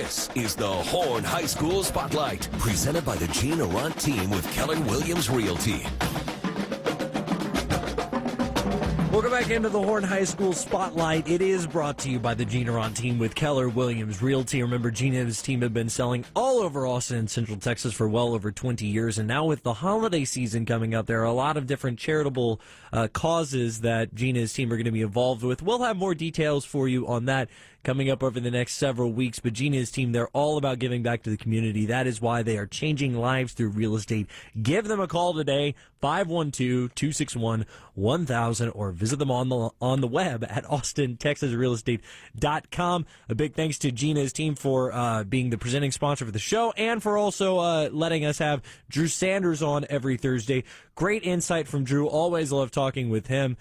This is the Horn High School Spotlight, presented by the Gene Arant team with Keller Williams Realty. Welcome back into the Horn High School Spotlight. It is brought to you by the Gene Arant team with Keller Williams Realty. Remember, Gene and his team have been selling all over Austin and Central Texas for well over 20 years. And now with the holiday season coming up, there are a lot of different charitable causes that Gene and his team are going to be involved with. We'll have more details for you on that coming up over the next several weeks. But Gene and his team, they're all about giving back to the community. That is why they are changing lives through real estate. Give them a call today, 512-261-1000, or visit them on the web at austintexasrealestate.com. A big thanks to Gene and his team for being the presenting sponsor for the show and for also letting us have Drew Sanders on every Thursday. Great insight from Drew. Always love talking with him.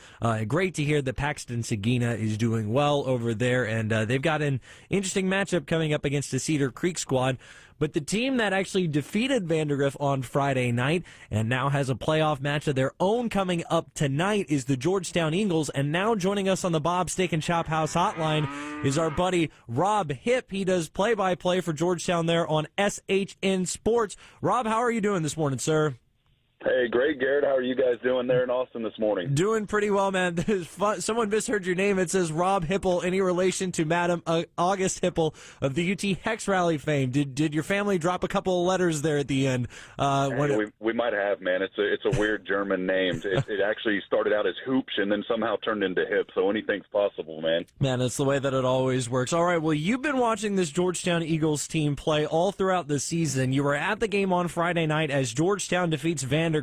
Great to hear that Paxton Sagina is doing well over there, and they've got an interesting matchup coming up against the Cedar Creek squad. But the team that actually defeated Vandergrift on Friday night and now has a playoff match of their own coming up tonight is the Georgetown Eagles. And now joining us on the Bob Steak and Chop House hotline is our buddy Rob Hipp. He does play-by-play for Georgetown there on SHN Sports. Rob, how are you doing this morning, sir? Hey, great, Garrett. How are you guys doing there in Austin this morning? Doing pretty well, man. Someone misheard your name. It says Rob Hipple. Any relation to Madam August Hipple of the UT Hex Rally fame? Did your family drop a couple of letters there at the end? We might have, man. It's a weird German name. It actually started out as Hoops and then somehow turned into Hip, so anything's possible, man. Man, that's the way that it always works. All right, well, you've been watching this Georgetown Eagles team play all throughout the season. You were at the game on Friday night as Georgetown defeats Vandergrift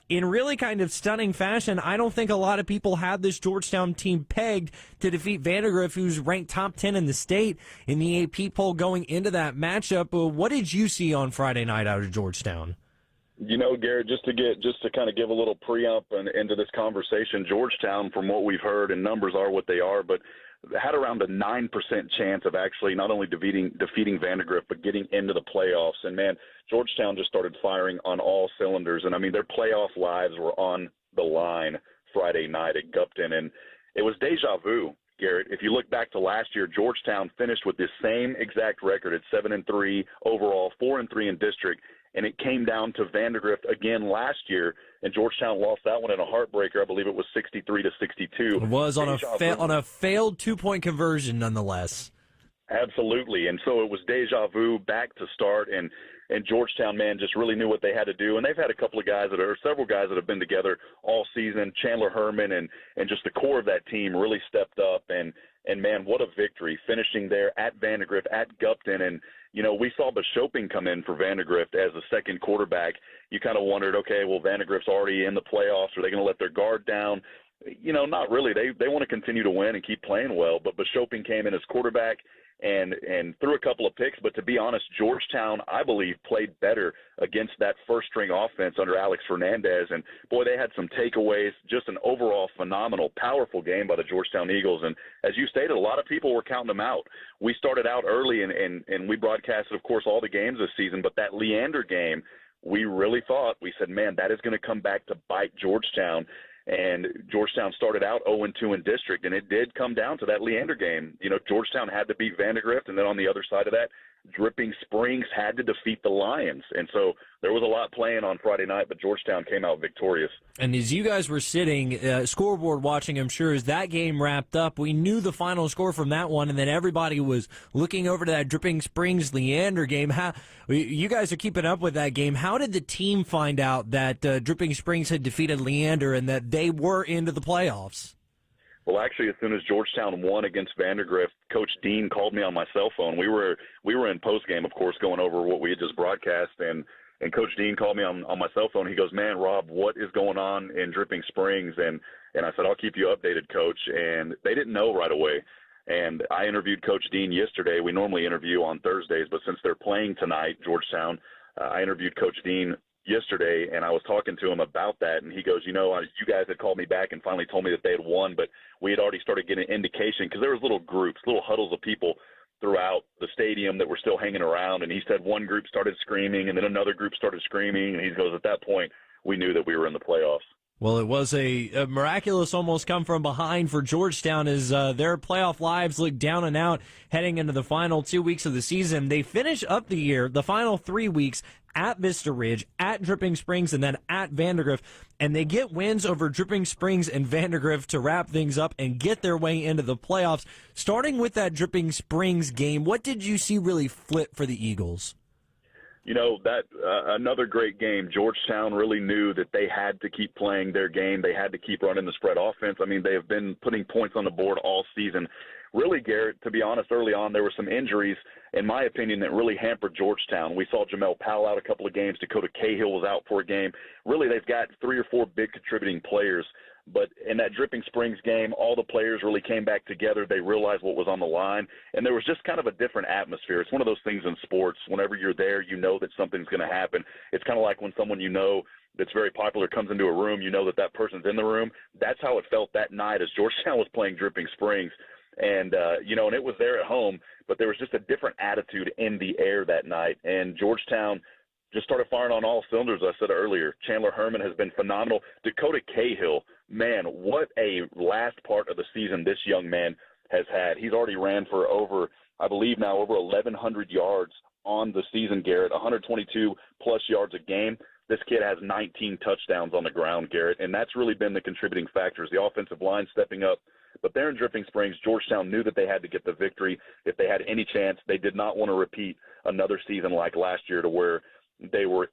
in really kind of stunning fashion. I don't think a lot of people had this Georgetown team pegged to defeat Vandergrift, who's ranked top 10 in the state in the AP poll going into that matchup. What did you see on Friday night out of Georgetown? You know, Garrett, just to kind of give a little pre-up into this conversation, Georgetown, from what we've heard, and numbers are what they are, but had around a 9% chance of actually not only defeating Vandergrift, but getting into the playoffs. And, man, Georgetown just started firing on all cylinders. And, I mean, their playoff lives were on the line Friday night at Gupton. And it was deja vu, Garrett. If you look back to last year, Georgetown finished with this same exact record at 7-3 overall, 4-3 in district. And it came down to Vandergrift again last year, and Georgetown lost that one in a heartbreaker. I believe it was 63-62. It was on a failed 2-point conversion, nonetheless. Absolutely, and so it was deja vu back to start, and Georgetown, man, just really knew what they had to do. And they've had several guys that have been together all season. Chandler Herman and just the core of that team really stepped up, and man, what a victory, finishing there at Vandergrift, at Gupton. And, you know, we saw Bishoping come in for Vandergrift as the second quarterback. You kind of wondered, okay, well, Vandergrift's already in the playoffs. Are they going to let their guard down? You know, not really. They want to continue to win and keep playing well. But Bishoping came in as quarterback and threw a couple of picks. But to be honest, Georgetown, I believe, played better against that first-string offense under Alex Fernandez. And, boy, they had some takeaways, just an overall phenomenal, powerful game by the Georgetown Eagles. And as you stated, a lot of people were counting them out. We started out early, and we broadcasted, of course, all the games this season. But that Leander game, we really thought, we said, man, that is going to come back to bite Georgetown. And Georgetown started out 0-2 in district, and it did come down to that Leander game. You know, Georgetown had to beat Vandergrift, and then on the other side of that, Dripping Springs had to defeat the Lions. And so there was a lot playing on Friday night, but Georgetown came out victorious. And as you guys were sitting, scoreboard watching, I'm sure, as that game wrapped up, we knew the final score from that one, and then everybody was looking over to that Dripping Springs Leander game. You guys are keeping up with that game. How did the team find out that Dripping Springs had defeated Leander and that they were into the playoffs? Well, actually, as soon as Georgetown won against Vandergrift, Coach Dean called me on my cell phone. We were in postgame, of course, going over what we had just broadcast, and Coach Dean called me on my cell phone. He goes, man, Rob, what is going on in Dripping Springs? And I said, I'll keep you updated, Coach. And they didn't know right away. And I interviewed Coach Dean yesterday. We normally interview on Thursdays, but since they're playing tonight, Georgetown, I interviewed Coach Dean yesterday, and I was talking to him about that, and he goes, you know, you guys had called me back and finally told me that they had won, but we had already started getting indication because there was little groups, little huddles of people throughout the stadium that were still hanging around, and he said one group started screaming, and then another group started screaming, and he goes, at that point, we knew that we were in the playoffs. Well, it was a miraculous almost come from behind for Georgetown as their playoff lives look down and out heading into the final 2 weeks of the season. They finish up the year, the final 3 weeks, at Vista Ridge, at Dripping Springs, and then at Vandergrift. And they get wins over Dripping Springs and Vandergrift to wrap things up and get their way into the playoffs. Starting with that Dripping Springs game, what did you see really flip for the Eagles? You know, that another great game. Georgetown really knew that they had to keep playing their game. They had to keep running the spread offense. I mean, they have been putting points on the board all season. Really, Garrett, to be honest, early on there were some injuries, in my opinion, that really hampered Georgetown. We saw Jamel Powell out a couple of games. Dakota Cahill was out for a game. Really, they've got 3 or 4 big contributing players. But in that Dripping Springs game, all the players really came back together. They realized what was on the line, and there was just kind of a different atmosphere. It's one of those things in sports. Whenever you're there, you know that something's going to happen. It's kind of like when someone you know that's very popular comes into a room, you know that that person's in the room. That's how it felt that night as Georgetown was playing Dripping Springs. And, and it was there at home, but there was just a different attitude in the air that night. And Georgetown just started firing on all cylinders, I said earlier. Chandler Herman has been phenomenal. Dakota Cahill, man, what a last part of the season this young man has had. He's already ran for over 1,100 yards on the season, Garrett, 122-plus yards a game. This kid has 19 touchdowns on the ground, Garrett, and that's really been the contributing factors. The offensive line stepping up. But there in Dripping Springs, Georgetown knew that they had to get the victory if they had any chance. They did not want to repeat another season like last year to where they were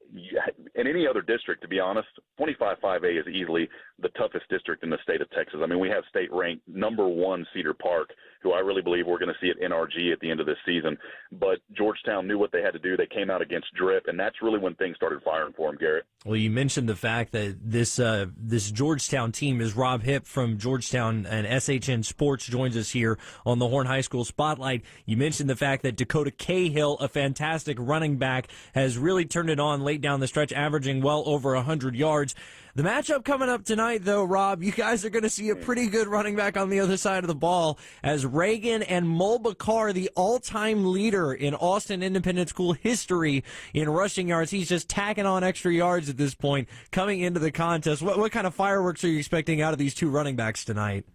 in any other district, to be honest. 25-5A is easily the toughest district in the state of Texas. I mean, we have state-ranked #1 Cedar Park, who I really believe we're going to see at NRG at the end of this season. But Georgetown knew what they had to do. They came out against Drip, and that's really when things started firing for them, Garrett. Well, you mentioned the fact that this Georgetown team is Rob Hipp from Georgetown and SHN Sports joins us here on the Horn High School Spotlight. You mentioned the fact that Dakota Cahill, a fantastic running back, has really turned it on late down the stretch, averaging well over 100 yards. The matchup coming up tonight, though, Rob, you guys are going to see a pretty good running back on the other side of the ball as Reagan and Mulbacar, the all-time leader in Austin Independent School history in rushing yards. He's just tacking on extra yards at this point coming into the contest. What kind of fireworks are you expecting out of these two running backs tonight?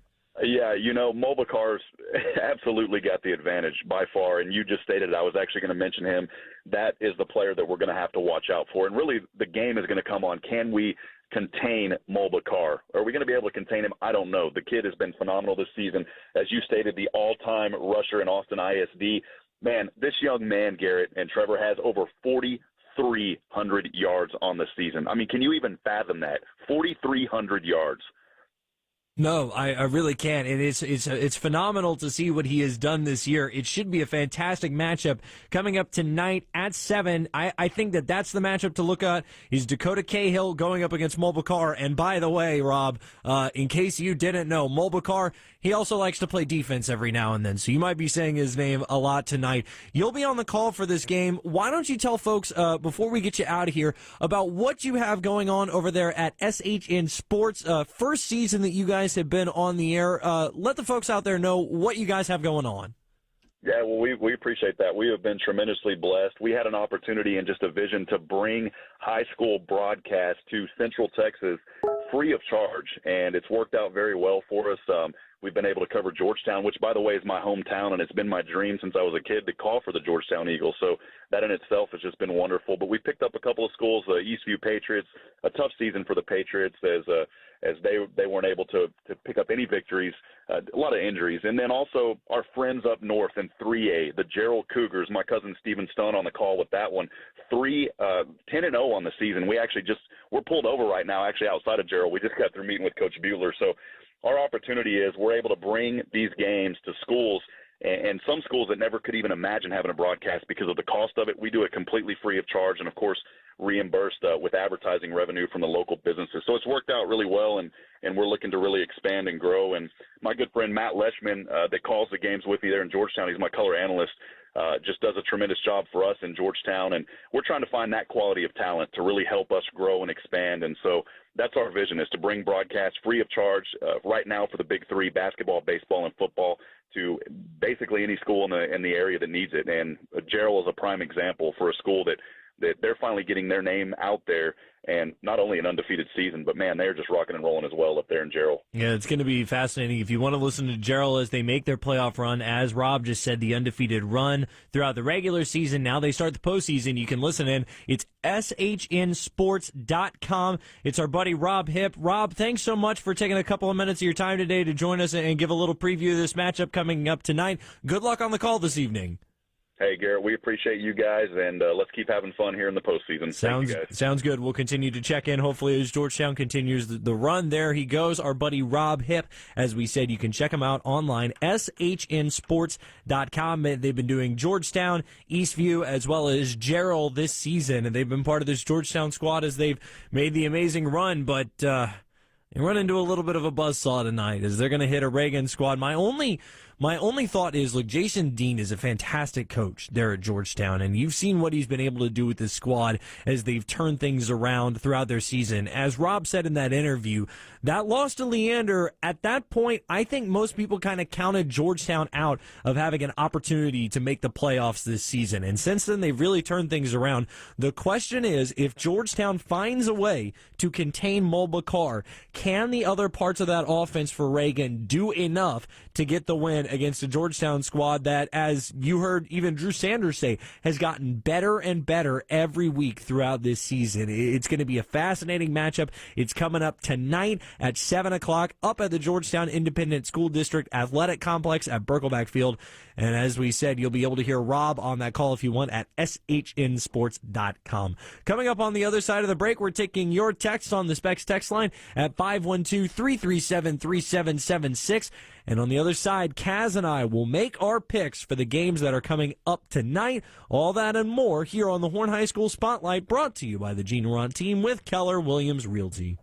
Yeah, Mulbacar's absolutely got the advantage by far, and you just stated it. I was actually going to mention him. That is the player that we're going to have to watch out for. And really, the game is going to come on, can we contain Mulbacar? Are we going to be able to contain him? I don't know. The kid has been phenomenal this season. As you stated, the all-time rusher in Austin ISD. Man, this young man, Garrett, and Trevor has over 4,300 yards on the season. I mean, can you even fathom that? 4,300 yards. No, I really can't. And it's phenomenal to see what he has done this year. It should be a fantastic matchup coming up tonight at 7. I think that's the matchup to look at is Dakota Cahill going up against Mulbacar. And by the way, Rob, in case you didn't know, Mulbacar, he also likes to play defense every now and then. So you might be saying his name a lot tonight. You'll be on the call for this game. Why don't you tell folks, before we get you out of here, about what you have going on over there at SHN Sports, first season that you guys have been on the air. Let the folks out there know what you guys have going on. Yeah, well, we appreciate that. We have been tremendously blessed. We had an opportunity and just a vision to bring high school broadcast to Central Texas free of charge, and it's worked out very well for us. We've been able to cover Georgetown, which, by the way, is my hometown, and it's been my dream since I was a kid to call for the Georgetown Eagles. So that in itself has just been wonderful. But we picked up a couple of schools, Eastview Patriots, a tough season for the Patriots as they weren't able to pick up any victories, a lot of injuries. And then also our friends up north in 3A, the Gerald Cougars, my cousin Stephen Stone on the call with that one, 10-0 on the season. We're pulled over right now, actually outside of Gerald. We just got through meeting with Coach Bueller. So our opportunity is we're able to bring these games to schools, and some schools that never could even imagine having a broadcast because of the cost of it. We do it completely free of charge and, of course, reimbursed with advertising revenue from the local businesses. So it's worked out really well, and we're looking to really expand and grow. And my good friend Matt Leishman that calls the games with me there in Georgetown, he's my color analyst, just does a tremendous job for us in Georgetown. And we're trying to find that quality of talent to really help us grow and expand. And so that's our vision, is to bring broadcasts free of charge right now for the big three, basketball, baseball, and football, to basically any school in the area that needs it. And Gerald is a prime example for a school that that they're finally getting their name out there, and not only an undefeated season, but, man, they're just rocking and rolling as well up there in Gerald. Yeah, it's going to be fascinating. If you want to listen to Gerald as they make their playoff run, as Rob just said, the undefeated run throughout the regular season, now they start the postseason, you can listen in. It's SHNsports.com. It's our buddy Rob Hipp. Rob, thanks so much for taking a couple of minutes of your time today to join us and give a little preview of this matchup coming up tonight. Good luck on the call this evening. Hey, Garrett, we appreciate you guys, and let's keep having fun here in the postseason. Sounds good. We'll continue to check in, hopefully, as Georgetown continues the run. There he goes, our buddy Rob Hipp. As we said, you can check him out online, SHNsports.com. They've been doing Georgetown, Eastview, as well as Gerald this season, and they've been part of this Georgetown squad as they've made the amazing run, but they run into a little bit of a buzzsaw tonight as they're going to hit a Reagan squad. My only thought is, look, Jason Dean is a fantastic coach there at Georgetown, and you've seen what he's been able to do with this squad as they've turned things around throughout their season. As Rob said in that interview, that loss to Leander, at that point, I think most people kind of counted Georgetown out of having an opportunity to make the playoffs this season. And since then, they've really turned things around. The question is, if Georgetown finds a way to contain Mulbacar, can the other parts of that offense for Reagan do enough to get the win against a Georgetown squad that, as you heard even Drew Sanders say, has gotten better and better every week throughout this season? It's going to be a fascinating matchup. It's coming up tonight at 7 o'clock up at the Georgetown Independent School District Athletic Complex at Birkelback Field. And as we said, you'll be able to hear Rob on that call if you want at SHNsports.com. Coming up on the other side of the break, we're taking your text on the Specs text line at 512-337-3776. And on the other side, Kaz and I will make our picks for the games that are coming up tonight. All that and more here on the Horn High School Spotlight, brought to you by the Gene Laurent team with Keller Williams Realty.